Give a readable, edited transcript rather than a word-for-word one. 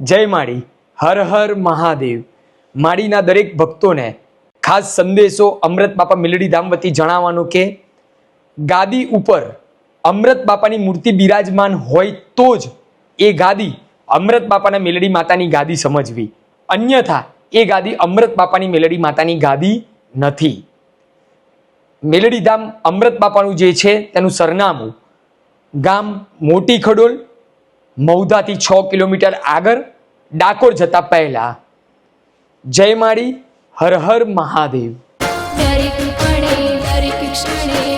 જય માળી, હર હર મહાદેવ. માળીના દરેક ભક્તોને ખાસ સંદેશો અમૃત બાપા મેલડી ધામ વતી જણાવવાનો કે ગાદી ઉપર અમૃત બાપાની મૂર્તિ બિરાજમાન હોય તો જ એ ગાદી અમૃત બાપાના મેલડી માતાની ગાદી સમજવી, અન્યથા એ ગાદી અમૃત બાપાની મેલડી માતાની ગાદી નથી. મેલડી ધામ અમૃત બાપાનું જે છે તેનું સરનામું ગામ મોટી ખડોલ, મૌધાથી 6 કિલોમીટર આગળ, ડાકોર જતા પહેલા. જય માળી, હર હર મહાદેવ. દરેક પળે દરેક ક્ષણે